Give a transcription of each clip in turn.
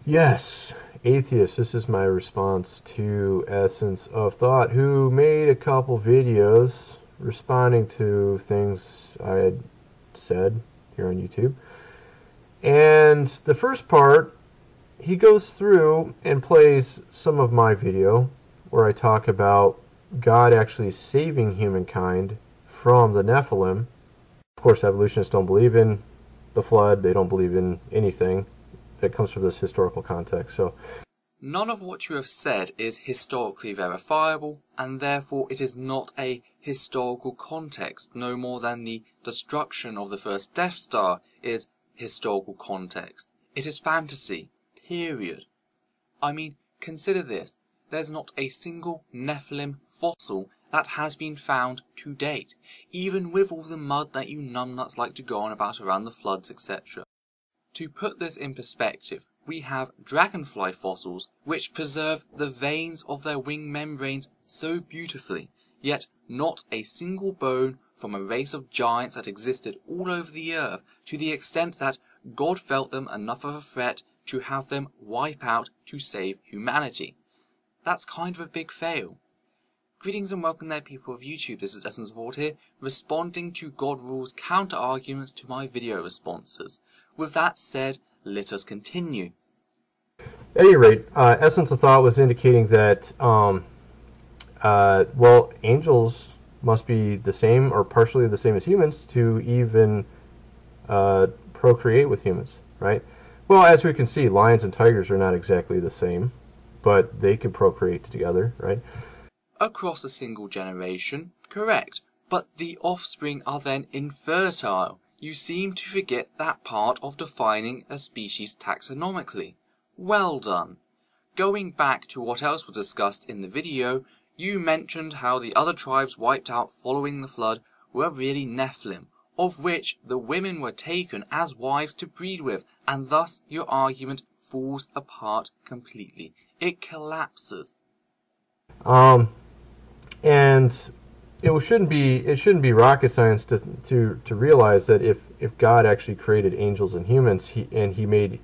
Yes, atheist. This is my response to Essence of Thought, who made a couple videos responding to things I had said here on YouTube. And the first part, he goes through and plays some of my video where I talk about God actually saving humankind from the Nephilim. Of course, evolutionists don't believe in the flood. They don't believe in anything that comes from this historical context. So, none of what you have said is historically verifiable, and therefore it is not a historical context, no more than the destruction of the first Death Star is historical context. It is fantasy, period. I mean, consider this. There's not a single Nephilim fossil that has been found to date, even with all the mud that you numbnuts like to go on about around the floods, etc. To put this in perspective, we have dragonfly fossils which preserve the veins of their wing membranes so beautifully, yet not a single bone from a race of giants that existed all over the earth, to the extent that God felt them enough of a threat to have them wipe out to save humanity. That's kind of a big fail. Greetings and welcome there, people of YouTube. This is Essence of Thought here, responding to God Rules counter-arguments to my video responses. With that said, let us continue. At any rate, Essence of Thought was indicating that, well, angels must be the same or partially the same as humans to even procreate with humans, right? Well, as we can see, lions and tigers are not exactly the same, but they can procreate together, right? Across a single generation, correct, but the offspring are then infertile. You seem to forget that part of defining a species taxonomically. Well done. Going back to what else was discussed in the video, you mentioned how the other tribes wiped out following the flood were really Nephilim, of which the women were taken as wives to breed with, and thus your argument falls apart completely. It collapses. And it shouldn't be rocket science to realize that if God actually created angels and humans, he made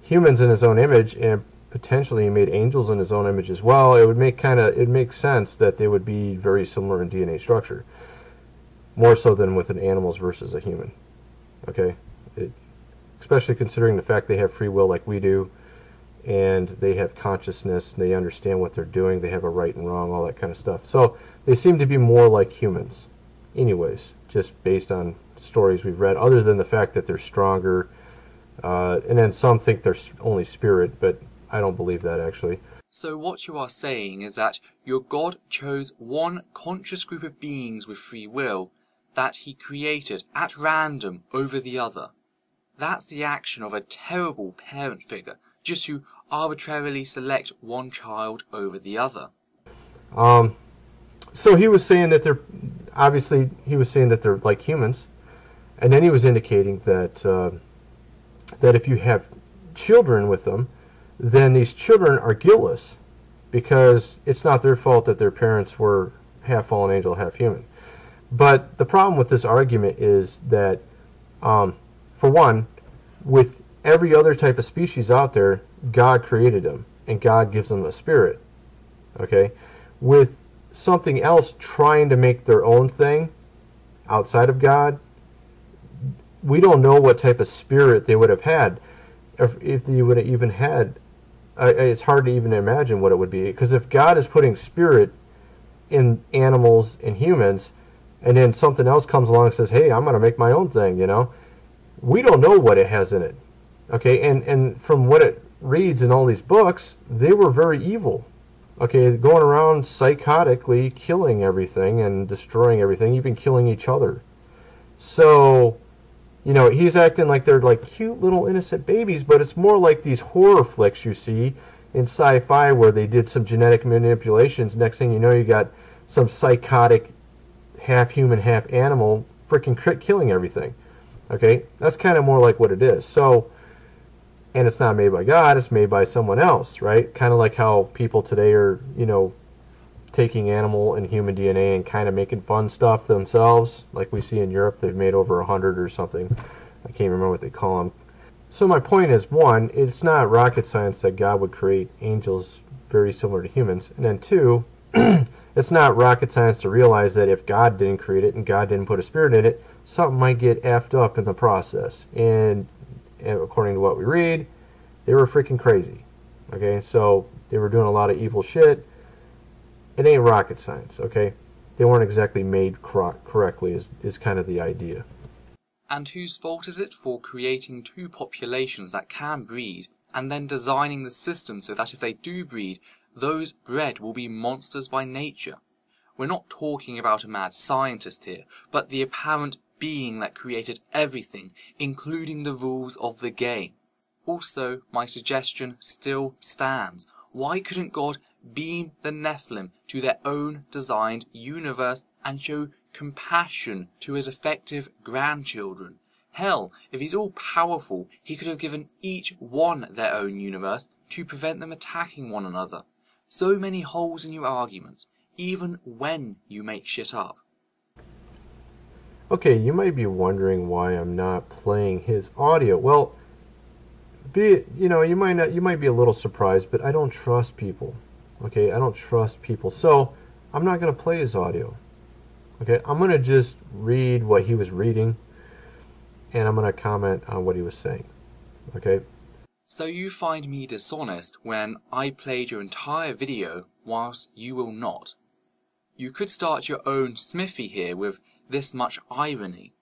humans in his own image, and potentially he made angels in his own image as well, it makes sense that they would be very similar in DNA structure, more so than with an animals versus a human. Okay, especially considering the fact they have free will like we do, and they have consciousness, and they understand what they're doing, they have a right and wrong, all that kind of stuff. So they seem to be more like humans anyways, just based on stories we've read, other than the fact that they're stronger, and then some think they're only spirit, but I don't believe that actually. So what you are saying is that your God chose one conscious group of beings with free will that he created at random over the other. That's the action of a terrible parent figure, just to arbitrarily select one child over the other. So he was saying that they're like humans, and then he was indicating that that if you have children with them, then these children are guiltless, because it's not their fault that their parents were half fallen angel, half human. But the problem with this argument is that, for one, with every other type of species out there, God created them, and God gives them a spirit. Okay? With something else trying to make their own thing outside of God, we don't know what type of spirit they would have had. If they would have even had, it's hard to even imagine what it would be. Because if God is putting spirit in animals and humans, and then something else comes along and says, hey, I'm going to make my own thing, you know, we don't know what it has in it. Okay, and from what it reads in all these books, they were very evil. Okay, going around psychotically killing everything and destroying everything, even killing each other. So, you know, he's acting like they're like cute little innocent babies, but it's more like these horror flicks you see in sci-fi where they did some genetic manipulations. Next thing you know, you got some psychotic half human, half animal freaking killing everything. Okay, that's kind of more like what it is. So, and it's not made by God, it's made by someone else, right? Kind of like how people today are, you know, taking animal and human DNA and kind of making fun stuff themselves, like we see in Europe. They've made over 100 or something. I can't remember what they call them. So my point is, one, it's not rocket science that God would create angels very similar to humans. And then two, it's not rocket science to realize that if God didn't create it and God didn't put a spirit in it, something might get effed up in the process. And according to what we read, they were freaking crazy. Okay, so they were doing a lot of evil shit. It ain't rocket science, okay? They weren't exactly made correctly is kind of the idea. And whose fault is it for creating two populations that can breed, and then designing the system so that if they do breed, those bred will be monsters by nature? We're not talking about a mad scientist here, but the apparent being that created everything, including the rules of the game. Also, my suggestion still stands. Why couldn't God beam the Nephilim to their own designed universe and show compassion to his effective grandchildren? Hell, if he's all powerful, he could have given each one their own universe to prevent them attacking one another. So many holes in your arguments, even when you make shit up. Okay, you might be wondering why I'm not playing his audio. Well, you might be a little surprised, but I don't trust people. Okay, I don't trust people, so I'm not going to play his audio. Okay, I'm going to just read what he was reading, and I'm going to comment on what he was saying. Okay. So you find me dishonest when I played your entire video whilst you will not. You could start your own smithy here with this much irony.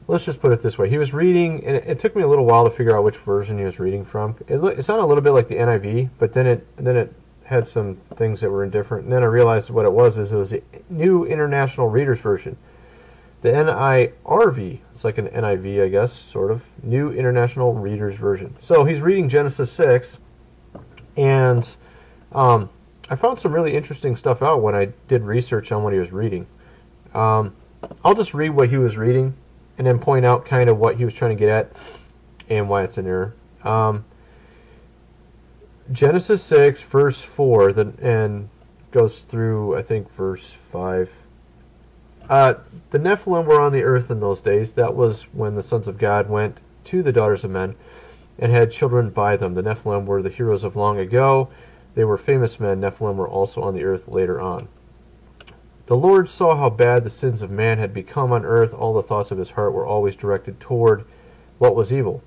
Let's just put it this way. He was reading, and it took me a little while to figure out which version he was reading from. It sounded a little bit like the NIV, but then it had some things that were indifferent. And then I realized what it was the New International Reader's Version. The NIRV, it's like an NIV, I guess, sort of. New International Reader's Version. So he's reading Genesis 6, and I found some really interesting stuff out when I did research on what he was reading. I'll just read what he was reading, and then point out kind of what he was trying to get at and why it's an error. Genesis 6, verse 4, and goes through, I think, verse 5. The Nephilim were on the earth in those days. That was when the sons of God went to the daughters of men and had children by them. The Nephilim were the heroes of long ago. They were famous men. Nephilim were also on the earth later on. The Lord saw how bad the sins of man had become on earth. All the thoughts of his heart were always directed toward what was evil.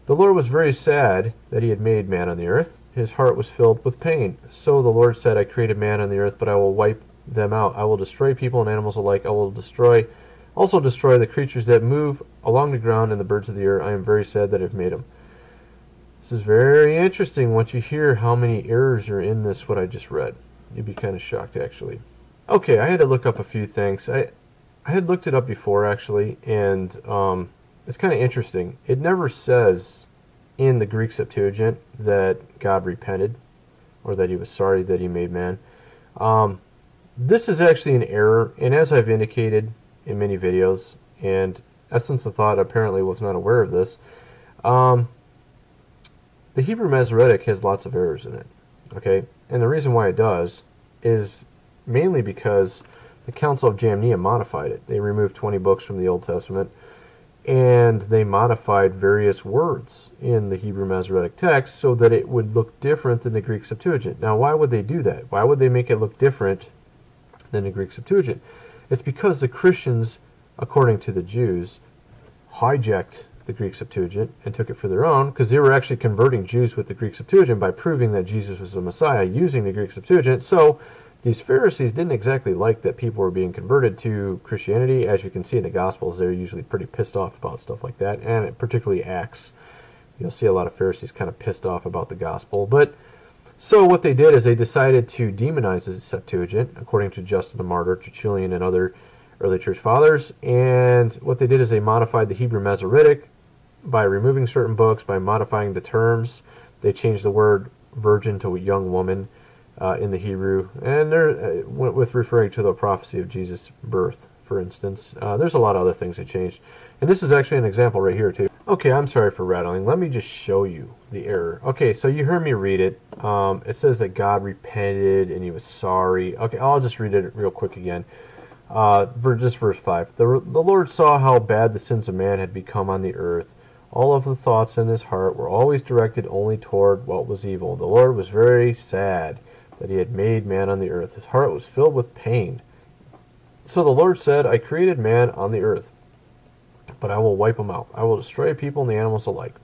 The Lord was very sad that he had made man on the earth. His heart was filled with pain. So the Lord said, I created man on the earth, but I will wipe them out. I will destroy people and animals alike. I will also destroy the creatures that move along the ground and the birds of the air. I am very sad that I've made them. This is very interesting once you hear how many errors are in this, what I just read. You'd be kind of shocked, actually. Okay, I had to look up a few things. I had looked it up before, actually, and it's kind of interesting. It never says in the Greek Septuagint that God repented or that he was sorry that he made man. This is actually an error, and as I've indicated in many videos, and Essence of Thought apparently was not aware of this, the Hebrew Masoretic has lots of errors in it. Okay, and the reason why it does is mainly because the Council of Jamnia modified it. They removed 20 books from the Old Testament, and they modified various words in the Hebrew Masoretic text so that it would look different than the Greek Septuagint. Now, why would they do that? Why would they make it look different than the Greek Septuagint? It's because the Christians, according to the Jews, hijacked the Greek Septuagint and took it for their own, because they were actually converting Jews with the Greek Septuagint by proving that Jesus was the Messiah using the Greek Septuagint. So these Pharisees didn't exactly like that people were being converted to Christianity. As you can see in the Gospels, they're usually pretty pissed off about stuff like that, and particularly Acts. You'll see a lot of Pharisees kind of pissed off about the Gospel. But so what they did is they decided to demonize the Septuagint, according to Justin the Martyr, Tertullian, and other early church fathers. And what they did is they modified the Hebrew Masoretic by removing certain books, by modifying the terms. They changed the word virgin to a young woman in the Hebrew, and they're with referring to the prophecy of Jesus' birth, for instance. There's a lot of other things they changed, and this is actually an example right here too. Okay, I'm sorry for rattling. Let me just show you the error. Okay, so you heard me read it. It says that God repented and he was sorry. Okay, I'll just read it real quick again. Just verse 5. The Lord saw how bad the sins of man had become on the earth. All of the thoughts in his heart were always directed only toward what was evil. The Lord was very sad that he had made man on the earth. His heart was filled with pain. So the Lord said, I created man on the earth, but I will wipe him out. I will destroy people and the animals alike.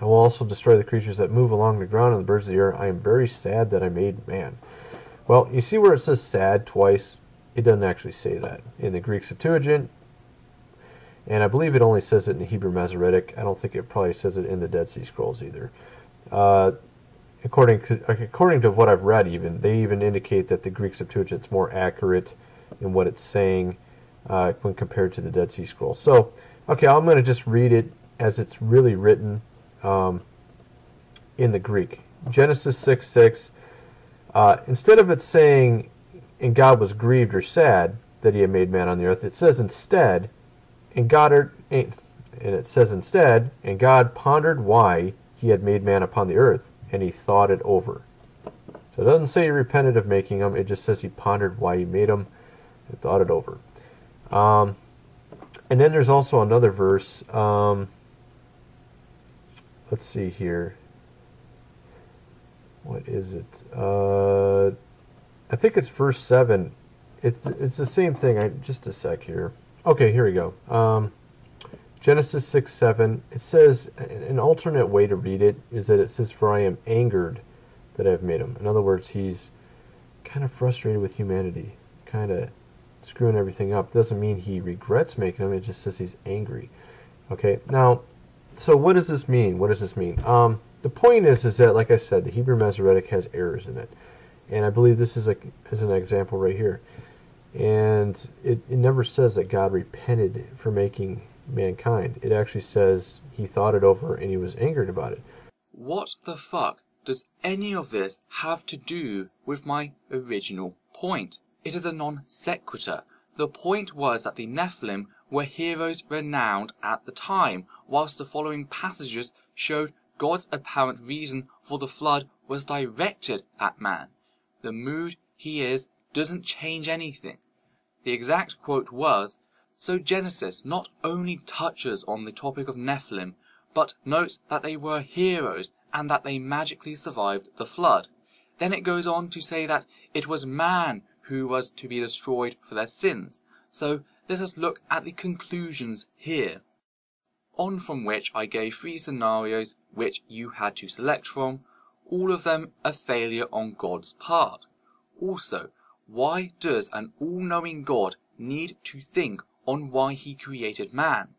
I will also destroy the creatures that move along the ground and the birds of the air. I am very sad that I made man. Well, you see where it says sad twice? It doesn't actually say that. In the Greek Septuagint, and I believe it only says it in the Hebrew Masoretic. I don't think it probably says it in the Dead Sea Scrolls either. According to what I've read, they even indicate that the Greek Septuagint is more accurate in what it's saying when compared to the Dead Sea Scrolls. So, okay, I'm going to just read it as it's really written in the Greek. Genesis 6:6. Instead of it saying, and God was grieved or sad that he had made man on the earth, it says instead, and it says instead, and God pondered why he had made man upon the earth, and he thought it over. So it doesn't say he repented of making him, it just says he pondered why he made him and thought it over. And then there's also another verse. Let's see here. What is it? I think it's verse 7. It's the same thing. Just a sec here. Okay, here we go. Genesis 6:7. It says, an alternate way to read it is that it says, for I am angered that I have made him. In other words, he's kind of frustrated with humanity, kind of screwing everything up. Doesn't mean he regrets making him. It just says he's angry. Okay, now, so what does this mean? What does this mean? The point is that, like I said, the Hebrew Masoretic has errors in it. And I believe this is an example right here. And it never says that God repented for making mankind. It actually says he thought it over and he was angered about it. What the fuck does any of this have to do with my original point? It is a non sequitur. The point was that the Nephilim were heroes renowned at the time, whilst the following passages showed God's apparent reason for the flood was directed at man. The mood he is doesn't change anything. The exact quote was, so Genesis not only touches on the topic of Nephilim, but notes that they were heroes and that they magically survived the flood. Then it goes on to say that it was man who was to be destroyed for their sins. So let us look at the conclusions here. On from which I gave 3 scenarios which you had to select from, all of them a failure on God's part. Also, why does an all-knowing God need to think on why he created man?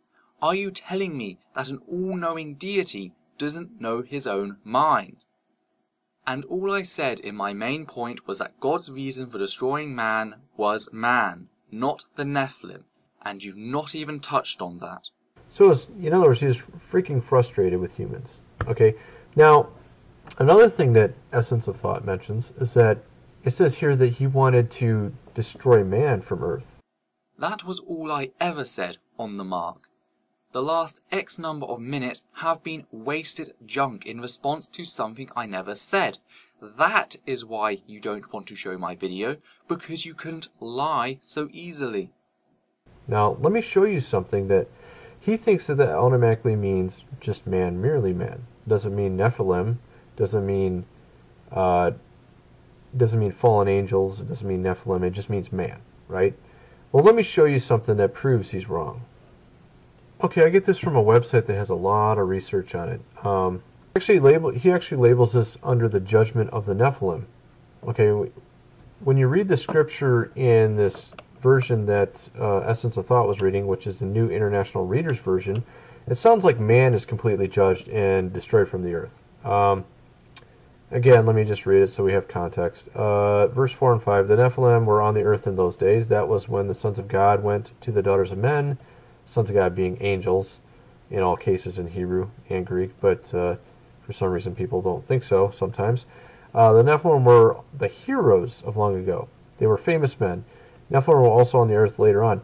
Are you telling me that an all-knowing deity doesn't know his own mind? And all I said in my main point was that God's reason for destroying man was man, not the Nephilim, and you've not even touched on that. So, in other words, he was freaking frustrated with humans. Okay, now, another thing that Essence of Thought mentions is that it says here that he wanted to destroy man from Earth. That was all I ever said on the mark. The last X number of minutes have been wasted junk in response to something I never said. That is why you don't want to show my video, because you couldn't lie so easily. Now, let me show you something that he thinks that automatically means just man, merely man. Doesn't mean Nephilim, doesn't mean fallen angels, it doesn't mean Nephilim, it just means man, right? Well, let me show you something that proves he's wrong. Okay, I get this from a website that has a lot of research on it. He actually labels this under the judgment of the Nephilim. Okay, when you read the scripture in this version that Essence of Thought was reading, which is the New International Reader's Version, it sounds like man is completely judged and destroyed from the earth. Again, let me just read it so we have context. Verse 4 and 5, the Nephilim were on the earth in those days. That was when the sons of God went to the daughters of men, sons of God being angels, in all cases in Hebrew and Greek, but for some reason people don't think so sometimes. The Nephilim were the heroes of long ago. They were famous men. Nephilim were also on the earth later on.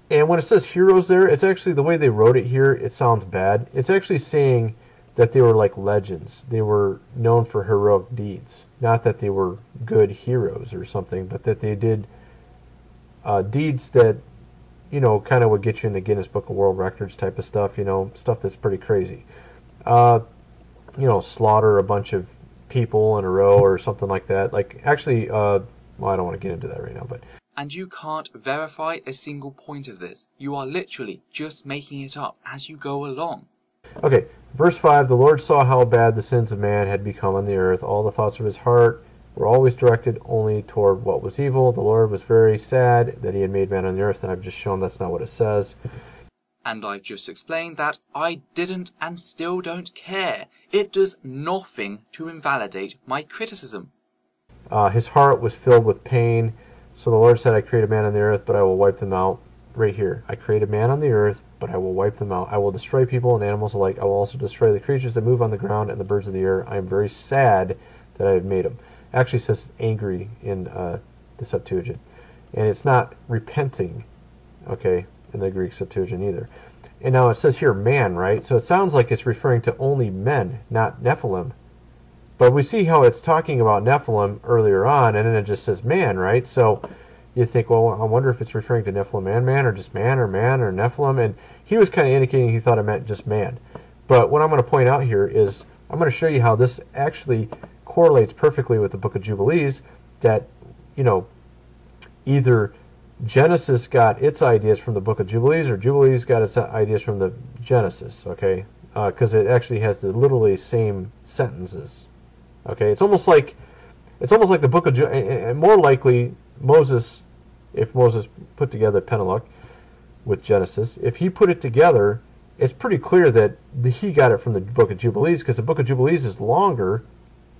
And when it says heroes there, it's actually, the way they wrote it here, it sounds bad. It's actually saying that they were like legends. They were known for heroic deeds. Not that they were good heroes or something, but that they did deeds that kind of would get you in the Guinness Book of World Records type of stuff, stuff that's pretty crazy. Slaughter a bunch of people in a row or something like that. Like, actually, well, I don't want to get into that right now, but... And you can't verify a single point of this. You are literally just making it up as you go along. Okay, verse 5, the Lord saw how bad the sins of man had become on the earth. All the thoughts of his heart were always directed only toward what was evil. The Lord was very sad that he had made man on the earth, and I've just shown that's not what it says. And I've just explained that I didn't and still don't care. It does nothing to invalidate my criticism. His heart was filled with pain. So the Lord said, I created man on the earth, but I will wipe them out. Right here. I created man on the earth, but I will wipe them out. I will destroy people and animals alike. I will also destroy the creatures that move on the ground and the birds of the air. I am very sad that I have made them. Actually, it says angry in the Septuagint. And it's not repenting, okay, in the Greek Septuagint either. And now it says here man, right? So it sounds like it's referring to only men, not Nephilim. But we see how it's talking about Nephilim earlier on, and then it just says man, right? So you think, well, I wonder if it's referring to Nephilim and man, or just man or Nephilim. And he was kind of indicating he thought it meant just man. But what I'm going to point out here is I'm going to show you how this actually correlates perfectly with the book of Jubilees, that, either Genesis got its ideas from the book of Jubilees, or Jubilees got its ideas from the Genesis, okay? Because it actually has the literally same sentences. Okay, it's almost like the book of and more likely Moses, if Moses put together Pentateuch with Genesis, if he put it together, it's pretty clear that he got it from the book of Jubilees, because the book of Jubilees is longer,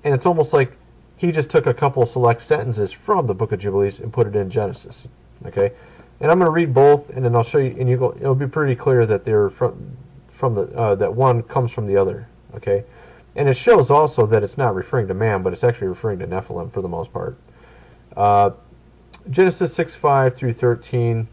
and it's almost like he just took a couple select sentences from the book of Jubilees and put it in Genesis. Okay, and I'm going to read both, and then I'll show you, and it'll be pretty clear that they're from the that one comes from the other. Okay. And it shows also that it's not referring to man, but it's actually referring to Nephilim for the most part. Genesis 6:5 through 13.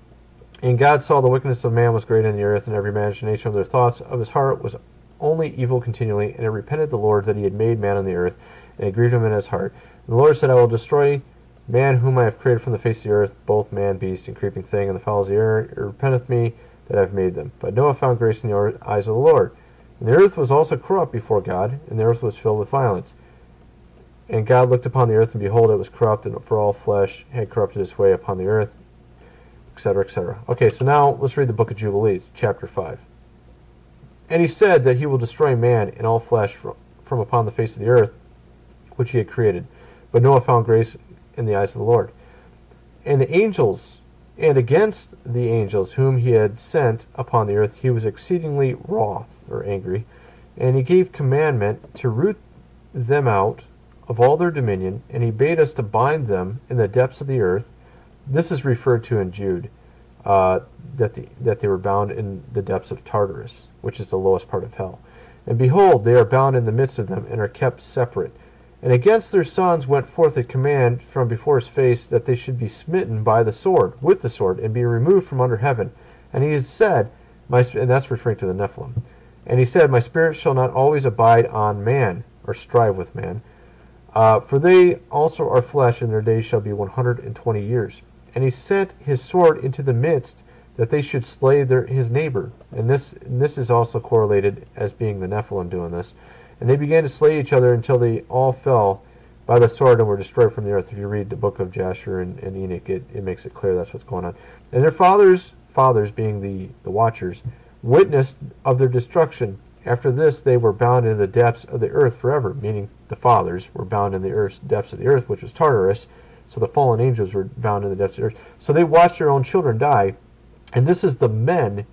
And God saw the wickedness of man was great in the earth, and every imagination of their thoughts of his heart was only evil continually. And it repented the Lord that he had made man on the earth, and it grieved him in his heart. And the Lord said, I will destroy man whom I have created from the face of the earth, both man, beast, and creeping thing, and the fowls of the air. It repenteth me that I have made them. But Noah found grace in the eyes of the Lord. And the earth was also corrupt before God, and the earth was filled with violence. And God looked upon the earth, and behold, it was corrupt, and for all flesh had corrupted its way upon the earth, etc., etc. Okay, so now let's read the book of Jubilees, chapter 5. And he said that he will destroy man and all flesh from upon the face of the earth, which he had created. But Noah found grace in the eyes of the Lord. And the angels, and against the angels whom he had sent upon the earth, he was exceedingly wroth, or angry, and he gave commandment to root them out of all their dominion, and he bade us to bind them in the depths of the earth. This is referred to in Jude, that they were bound in the depths of Tartarus, which is the lowest part of hell. And behold, they are bound in the midst of them, and are kept separate. And against their sons went forth a command from before his face, that they should be smitten by the sword, with the sword, and be removed from under heaven. And he had said, and that's referring to the Nephilim, and he said, my spirit shall not always abide on man, or strive with man, for they also are flesh, and their days shall be 120 years. And he sent his sword into the midst, that they should slay his neighbor. And this is also correlated as being the Nephilim doing this. And they began to slay each other until they all fell by the sword and were destroyed from the earth. If you read the book of Jasher and Enoch, it makes it clear that's what's going on. And their fathers being the watchers, witnessed of their destruction. After this, they were bound in the depths of the earth forever, meaning the fathers were bound in the depths of the earth, which was Tartarus. So the fallen angels were bound in the depths of the earth. So they watched their own children die. And this is the men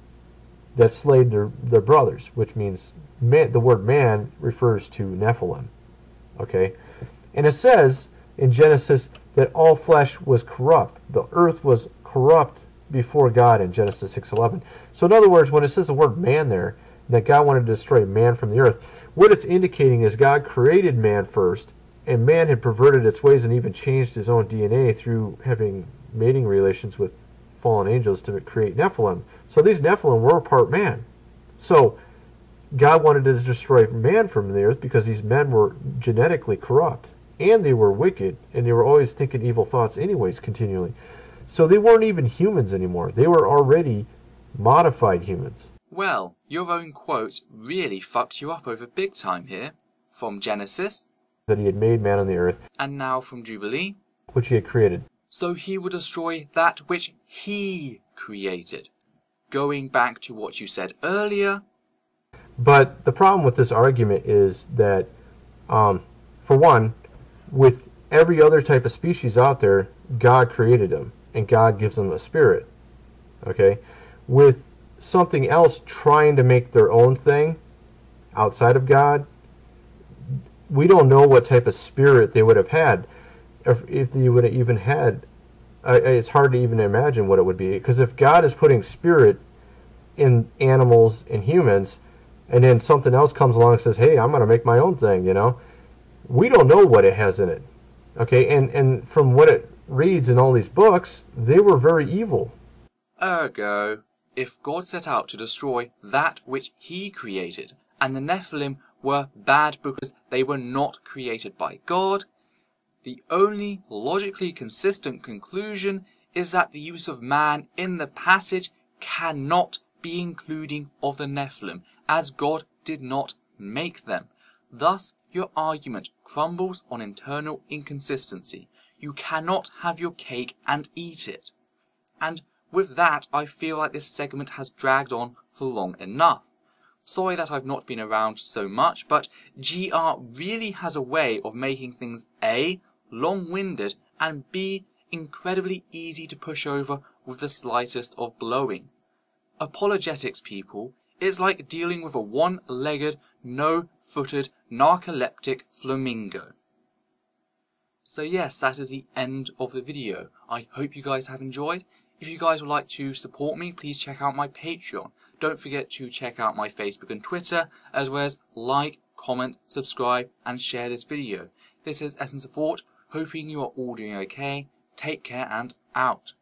that slayed their brothers, which means man, the word man refers to Nephilim. Okay? And it says in Genesis that all flesh was corrupt. The earth was corrupt before God in Genesis 6:11. So in other words, when it says the word man there, that God wanted to destroy man from the earth, what it's indicating is God created man first, and man had perverted its ways and even changed his own DNA through having mating relations with fallen angels to create Nephilim. So these Nephilim were part man. So God wanted to destroy man from the earth because these men were genetically corrupt, and they were wicked, and they were always thinking evil thoughts anyways, continually. So they weren't even humans anymore. They were already modified humans. Well, your own quote really fucked you up over big time here. From Genesis. That he had made man on the earth. And now from Jubilee. Which he had created. So he would destroy that which he created. Going back to what you said earlier. But the problem with this argument is that, for one, with every other type of species out there, God created them. And God gives them a spirit. Okay? With something else trying to make their own thing outside of God, we don't know what type of spirit they would have had. If they would have even had, it's hard to even imagine what it would be. Because if God is putting spirit in animals and humans, and then something else comes along and says, hey, I'm going to make my own thing, you know, we don't know what it has in it. Okay, and from what it reads in all these books, they were very evil. Ergo, if God set out to destroy that which he created, and the Nephilim were bad because they were not created by God, the only logically consistent conclusion is that the use of man in the passage cannot be including of the Nephilim, as God did not make them. Thus, your argument crumbles on internal inconsistency. You cannot have your cake and eat it. And with that, I feel like this segment has dragged on for long enough. Sorry that I've not been around so much, but GR really has a way of making things A, long-winded, and B, incredibly easy to push over with the slightest of blowing. Apologetics, people, is like dealing with a one-legged, no-footed, narcoleptic flamingo. So yes, that is the end of the video. I hope you guys have enjoyed. If you guys would like to support me, please check out my Patreon. Don't forget to check out my Facebook and Twitter, as well as like, comment, subscribe, and share this video. This is Essence of Thought, hoping you are all doing okay. Take care and out.